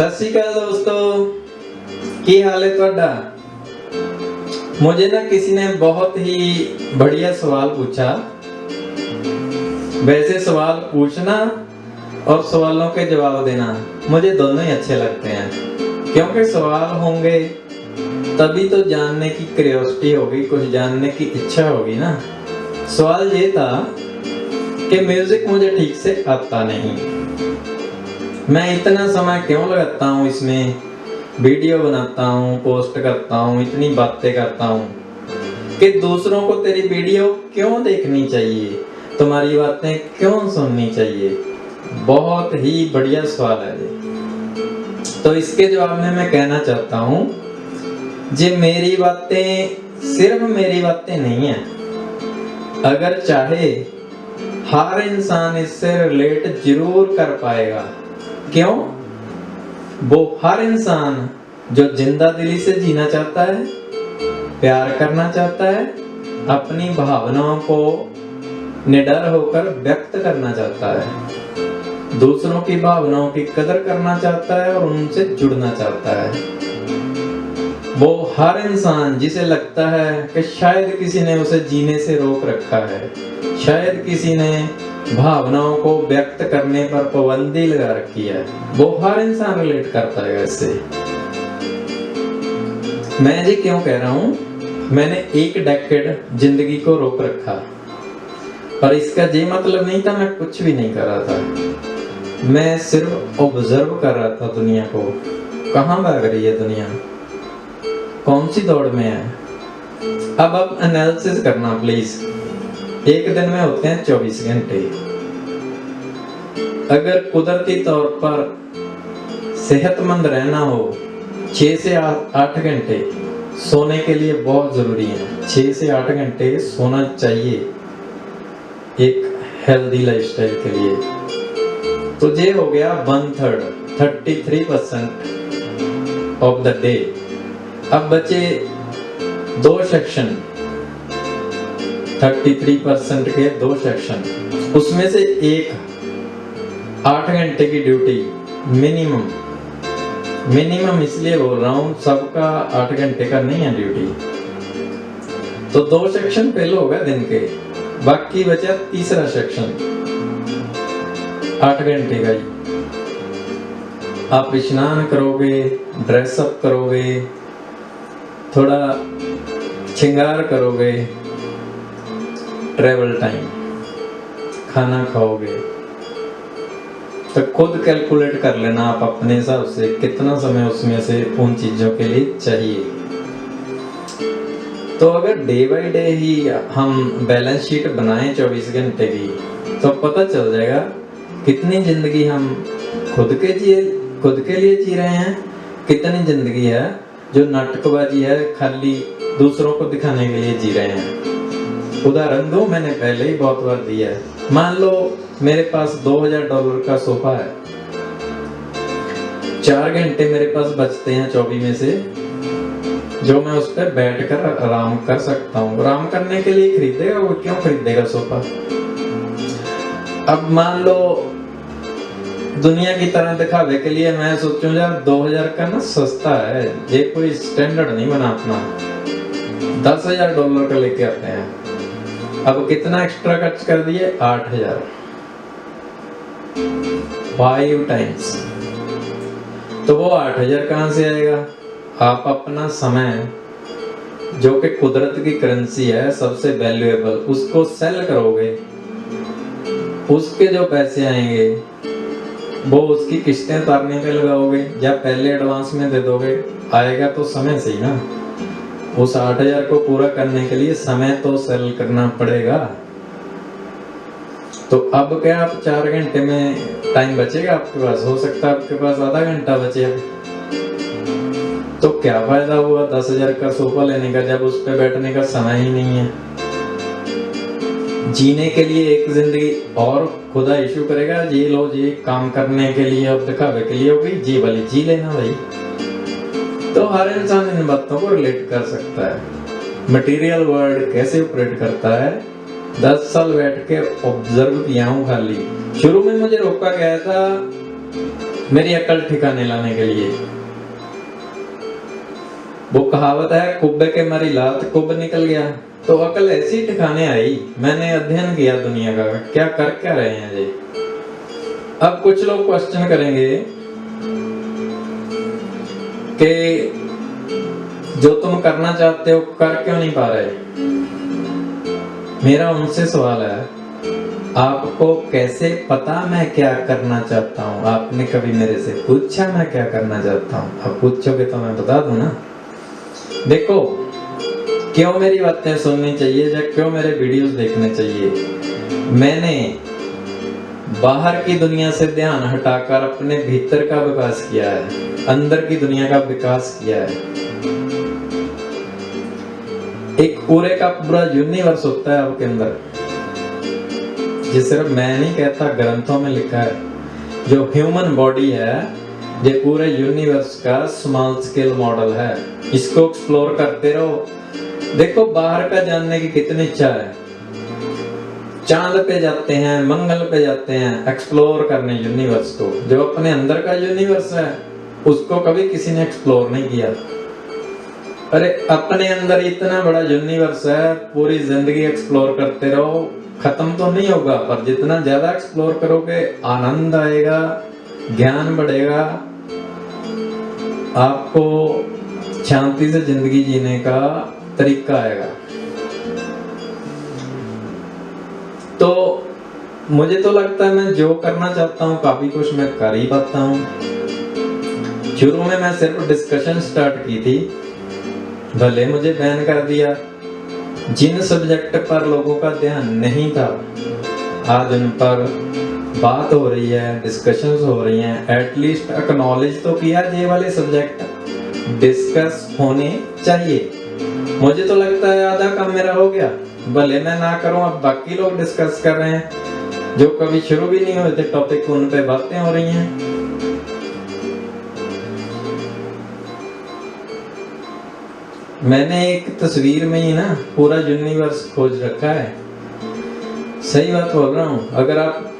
सत श्री अकाल दोस्तों, की हाल है ਤੁਹਾਡਾ। मुझे ना किसी ने बहुत ही बढ़िया सवाल पूछा। वैसे सवाल पूछना और सवालों के जवाब देना मुझे दोनों ही अच्छे लगते हैं, क्योंकि सवाल होंगे तभी तो जानने की क्यूरियोसिटी होगी, कुछ जानने की इच्छा होगी ना। सवाल ये था कि म्यूजिक मुझे ठीक से आता नहीं, मैं इतना समय क्यों लगाता हूँ इसमें, वीडियो बनाता हूँ, पोस्ट करता हूँ, इतनी बातें करता हूँ कि दूसरों को तेरी वीडियो क्यों देखनी चाहिए, तुम्हारी बातें क्यों सुननी चाहिए। बहुत ही बढ़िया सवाल है ये। तो इसके जवाब में मैं कहना चाहता हूँ, जे मेरी बातें सिर्फ मेरी बातें नहीं है, अगर चाहे हर इंसान इससे रिलेट जरूर कर पाएगा। क्यों? वो हर इंसान जो जिंदा दिली से जीना चाहता है, प्यार करना चाहता है, अपनी भावनाओं को निडर होकर व्यक्त करना चाहता है, दूसरों की भावनाओं की कदर करना चाहता है और उनसे जुड़ना चाहता है। वो हर इंसान जिसे लगता है कि शायद किसी ने उसे जीने से रोक रखा है, शायद किसी ने भावनाओं को व्यक्त करने पर पाबंदी लगा रखी है, वो हर इंसान रिलेट कर पाएगा इससे। मैं जी क्यों कह रहा हूं, मैंने एक डेकेड जिंदगी को रोक रखा, पर इसका ये मतलब नहीं था मैं कुछ भी नहीं कर रहा था। मैं सिर्फ ऑब्जर्व कर रहा था दुनिया को, कहां भाग रही है दुनिया, कौन सी दौड़ में है। अब एनालिसिस करना प्लीज। एक दिन में होते हैं 24 घंटे। अगर कुदरती तौर पर सेहतमंद रहना हो, 6 से 8 घंटे सोने के लिए बहुत जरूरी है। 6 से 8 घंटे सोना चाहिए एक हेल्दी लाइफस्टाइल के लिए। तो ये हो गया 1/3, 33% ऑफ द डे। अब बचे 2 सेक्शन, 33% के 2 सेक्शन, उसमें से एक 8 घंटे की ड्यूटी मिनिमम इसलिए बोल रहा हूं, सबका 8 घंटे का नहीं है ड्यूटी। तो 2 सेक्शन फेल हो गए दिन के, बाकी बचा तीसरा सेक्शन 8 घंटे का ही। आप स्नान करोगे, ड्रेसअप करोगे, थोड़ा श्रृंगार करोगे, ट्रेवल टाइम, खाना खाओगे, तो खुद कैलकुलेट कर लेना आप अपने हिसाब से कितना समय उसमें से उन चीजों के लिए चाहिए। तो अगर डे बाय डे ही हम बैलेंस शीट बनाएं 24 घंटे की, तो पता चल जाएगा कितनी जिंदगी हम खुद के लिए जी रहे हैं, कितनी जिंदगी है जो नाटकबाजी है, खाली दूसरों को दिखाने के लिए जी रहे हैं। उदाहरण दो, मैंने पहले ही बहुत बार दिया है। मान लो मेरे पास $2000 का सोफा है, 4 घंटे मेरे पास बचते हैं 24 में से, जो मैं उस पर बैठकर आराम कर सकता हूँ। आराम करने के लिए खरीदेगा वो, क्यों खरीदेगा सोफा। अब मान लो दुनिया की तरह दिखावे के लिए मैं सोचूं यार 2000 का ना सस्ता है, ये कोई स्टैंडर्ड नहीं बना अपना, $10,000 का लेके आते हैं। अब कितना एक्स्ट्रा खर्च कर दिए, 8000, 5 टाइम्स। तो वो 8000 कहां से आएगा। आप अपना समय, जो कि कुदरत की करेंसी है, सबसे वैल्यूएबल, उसको सेल करोगे, उसके जो पैसे आएंगे वो उसकी किस्तें उतारने पे लगाओगे या पहले एडवांस में दे दोगे। आएगा तो समय से ही ना, उस 8000 को पूरा करने के लिए समय तो सेल करना पड़ेगा। तो अब क्या आप 4 घंटे में टाइम बचेगा आपके पास, हो सकता है आपके पास आधा घंटा बचे। तो क्या फायदा हुआ 10,000 का सोफा लेने का जब उस पे बैठने का समय ही नहीं है। जीने के लिए एक जिंदगी और खुदा इशू करेगा, जी लो जी काम करने के लिए और दिखावे के लिए होगी, जी भले जी लेना भाई। तो हर इंसान इन बातों को रिलेट कर सकता है। मटेरियल वर्ल्ड कैसे ऑपरेट करता है, 10 साल बैठ के ऑब्जर्व किया हूँ। खाली शुरू में मुझे रोका गया था मेरी अकल ठिकाने लाने के लिए। वो कहावत है, कुब्बे के मरी लात कुब निकल गया। तो अकल ऐसी ठिकाने आई, मैंने अध्ययन किया दुनिया का, क्या कर क्या रहे हैं जी। अब कुछ लोग क्वेश्चन करेंगे कि जो तुम करना चाहते हो कर क्यों नहीं पा रहे। मेरा उनसे सवाल है, आपको कैसे पता मैं क्या करना चाहता हूँ? आपने कभी मेरे से पूछा मैं क्या करना चाहता हूँ? अब पूछोगे तो मैं बता दूं ना। देखो, क्यों मेरी बातें सुननी चाहिए या क्यों मेरे वीडियोस देखने चाहिए? मैंने बाहर की दुनिया से ध्यान हटाकर अपने भीतर का विकास किया है, अंदर की दुनिया का विकास किया है। एक पूरे का पूरा यूनिवर्स होता है आपके अंदर, ये सिर्फ मैं नहीं कहता, ग्रंथों में लिखा है। जो ह्यूमन बॉडी है ये पूरे यूनिवर्स का स्मॉल स्केल मॉडल है। इसको एक्सप्लोर करते रहो। देखो, बाहर का जानने की कितनी इच्छा है, चांद पे जाते हैं, मंगल पे जाते हैं एक्सप्लोर करने यूनिवर्स को। जो अपने अंदर का यूनिवर्स है उसको कभी किसी ने एक्सप्लोर नहीं किया। अरे अपने अंदर इतना बड़ा यूनिवर्स है, पूरी जिंदगी एक्सप्लोर करते रहो, खत्म तो नहीं होगा, पर जितना ज्यादा एक्सप्लोर करोगे आनंद आएगा, ज्ञान बढ़ेगा, आपको शांति से जिंदगी जीने का तरीका आएगा। तो मुझे तो लगता है मैं जो करना चाहता हूँ काफी कुछ मैं कर ही पाता हूँ। शुरू में मैं सिर्फ डिस्कशन स्टार्ट की थी, भले मुझे बैन कर दिया। जिन सब्जेक्ट पर लोगों का ध्यान नहीं था आज उन पर बात हो रही है, डिस्कशंस हो रही हैं। एटलीस्ट एक्नॉलेज तो किया, ये वाले सब्जेक्ट डिस्कस होने चाहिए। मुझे तो लगता है आधा काम मेरा हो गया, भले मैं ना करूं, अब बाकी लोग डिस्कस कर रहे हैं। जो कभी शुरू भी नहीं हुए थे टॉपिक, उन पे बातें हो रही हैं। मैंने एक तस्वीर में ही ना पूरा यूनिवर्स खोज रखा है। सही बात बोल रहा हूँ। अगर आप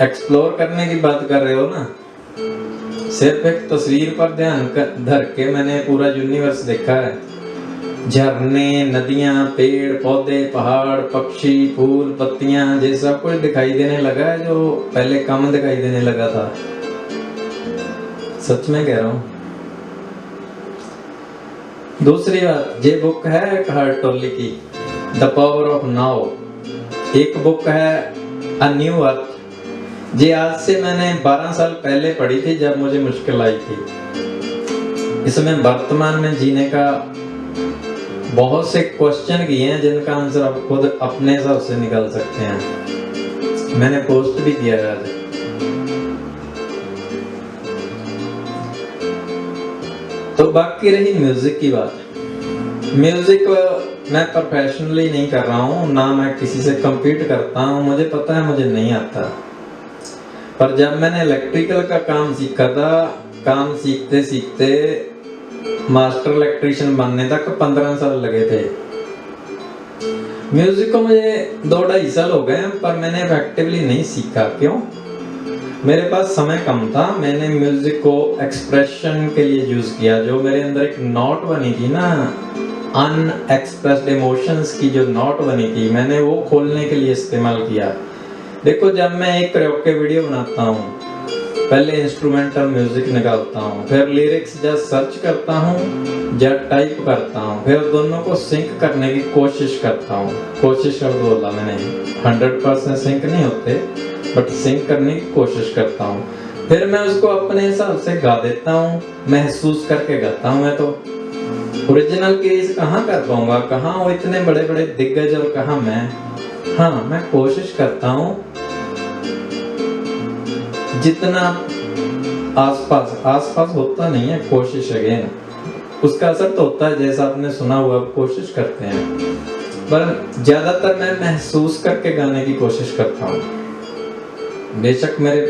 एक्सप्लोर करने की बात कर रहे हो ना, सिर्फ एक तस्वीर पर ध्यान धर के मैंने पूरा यूनिवर्स देखा है। झरने, नदियां, पेड़ पौधे, पहाड़, पक्षी, फूल, पत्तियां, ये सब कुछ दिखाई देने लगा है जो पहले कम दिखाई देने लगा था। सच में कह रहा हूँ। दूसरी बात, ये बुक है कार्ल टोली की, द पावर ऑफ नाउ। एक बुक है अ न्यू अर्थ, ये आज से मैंने 12 साल पहले पढ़ी थी जब मुझे मुश्किल आई थी। इसमें वर्तमान में जीने का बहुत से क्वेश्चन किए हैं जिनका आंसर आप खुद अपने हिसाब से निकाल सकते हैं। मैंने पोस्ट भी किया है आज। तो बाकी रही म्यूजिक की बात। म्यूजिक मैं प्रोफेशनली नहीं कर रहा हूँ, ना मैं किसी से कम्पीट करता हूँ। मुझे पता है मुझे नहीं आता, पर जब मैंने इलेक्ट्रिकल का काम सीखा था, काम सीखते सीखते मास्टर इलेक्ट्रीशियन बनने तक 15 साल लगे थे। म्यूजिक को मुझे 2-2.5 साल हो गए, पर मैंने इफेक्टिवली नहीं सीखा। क्यों? मेरे पास समय कम था। मैंने म्यूजिक को एक्सप्रेशन के लिए यूज किया। जो मेरे अंदर एक नोट बनी थी ना, अनएक्सप्रेस्ड इमोशंस की जो नोट बनी थी, मैंने वो खोलने के लिए इस्तेमाल किया। देखो, जब मैं एक प्रयोग के वीडियो बनाता हूँ, पहले इंस्ट्रूमेंटल म्यूजिक निकालता हूँ, फिर लिरिक्स जब सर्च करता हूँ, जब टाइप करता हूँ, फिर दोनों को सिंक करने की कोशिश करता हूँ। कोशिश कर बोला मैंने, 100% सिंक नहीं होते, बट सिंक करने की कोशिश करता हूँ। फिर मैं उसको अपने हिसाब से गा देता हूँ, महसूस करके गाता हूँ। मैं तो ओरिजिनल केस कहाँ कर पाऊंगा, कहाँ वो इतने बड़े बड़े दिग्गज और कहाँ मैं। हाँ, मैं कोशिश करता हूँ जितना आसपास होता नहीं है, कोशिश अगेन उसका असर तो होता है। जैसा आपने सुना हुआ, कोशिश करते हैं, पर ज्यादातर मैं महसूस करके गाने की कोशिश करता हूँ। बेशक मेरे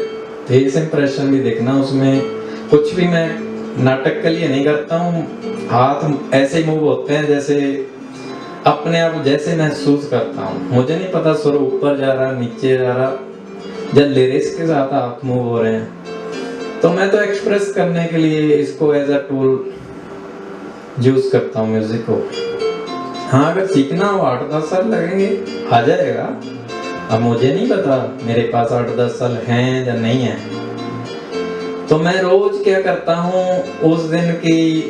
फेस इंप्रेशन भी देखना, उसमें कुछ भी मैं नाटक के लिए नहीं करता हूँ। हाथ ऐसे मूव होते हैं जैसे अपने आप जैसे महसूस करता हूँ। मुझे नहीं पता सुर ऊपर जा रहा, नीचे जा रहा, जब लिरिक्स के साथ हाथ मूव हो रहे हैं। तो मैं तो एक्सप्रेस करने के लिए इसको एज अ टूल यूज करता हूँ म्यूजिक को। हाँ, अगर सीखना हो 8-10 साल लगेंगे, आ जाएगा। अब मुझे नहीं पता मेरे पास 8-10 साल हैं या नहीं है। तो मैं रोज क्या करता हूँ, उस दिन की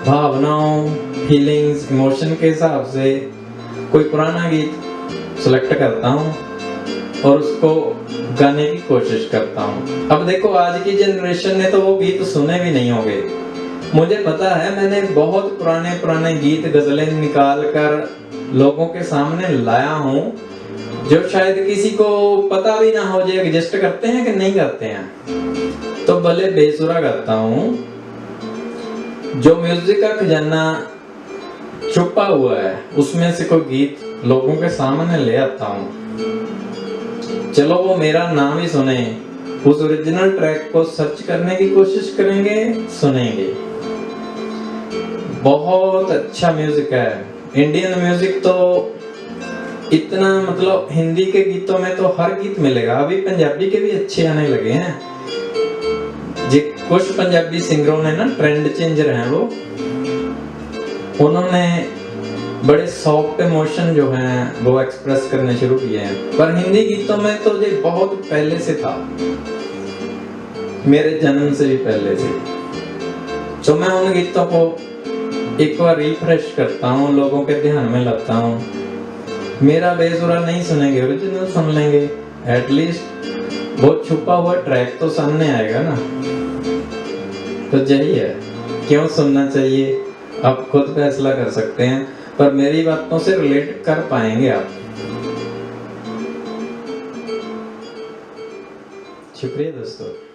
भावनाओं, फीलिंग्स, इमोशन के हिसाब से कोई पुराना गीत सेलेक्ट करता हूँ और उसको गाने की कोशिश करता हूँ। अब देखो, आज की जनरेशन ने तो वो गीत सुने भी नहीं होंगे। मुझे पता है, मैंने बहुत पुराने गीत, गजलें निकाल कर लोगों के सामने लाया हूँ, जो शायद किसी को पता भी ना हो जो एग्जिस्ट करते हैं कि नहीं करते हैं। तो भले बेसुरा गाता हूँ, जो म्यूजिक का खजाना छुपा हुआ है उसमें से कोई गीत लोगों के सामने ले आता हूँ। चलो वो मेरा नाम ही सुने, उस ओरिजिनल ट्रैक को सर्च करने की कोशिश करेंगे, सुनेंगे। बहुत अच्छा म्यूजिक है। इंडियन म्यूजिक तो इतना, मतलब हिंदी के गीतों में तो हर गीत मिलेगा। अभी पंजाबी के भी अच्छे आने लगे हैं। जी, कुछ पंजाबी सिंगरों ने ना, ट्रेंड चेंजर हैं वो, उन्होंने बड़े सॉफ्ट इमोशन जो हैं वो एक्सप्रेस करने शुरू किए हैं। पर हिंदी गीतों में तो ये बहुत पहले से था, मेरे जन्म से भी पहले से। तो मैं उन गीतों को एक बार रिफ्रेश करता हूँ, लोगों के ध्यान में लाता हूँ। मेरा बेसुरा नहीं सुनेंगे, ओरिजिनल सुन लेंगे। एटलीस्ट वो छुपा हुआ ट्रैक तो सामने आएगा ना। तो यही है, क्यों सुनना चाहिए आप खुद फैसला कर सकते हैं, पर मेरी बातों से रिलेट कर पाएंगे आप। शुक्रिया दोस्तों।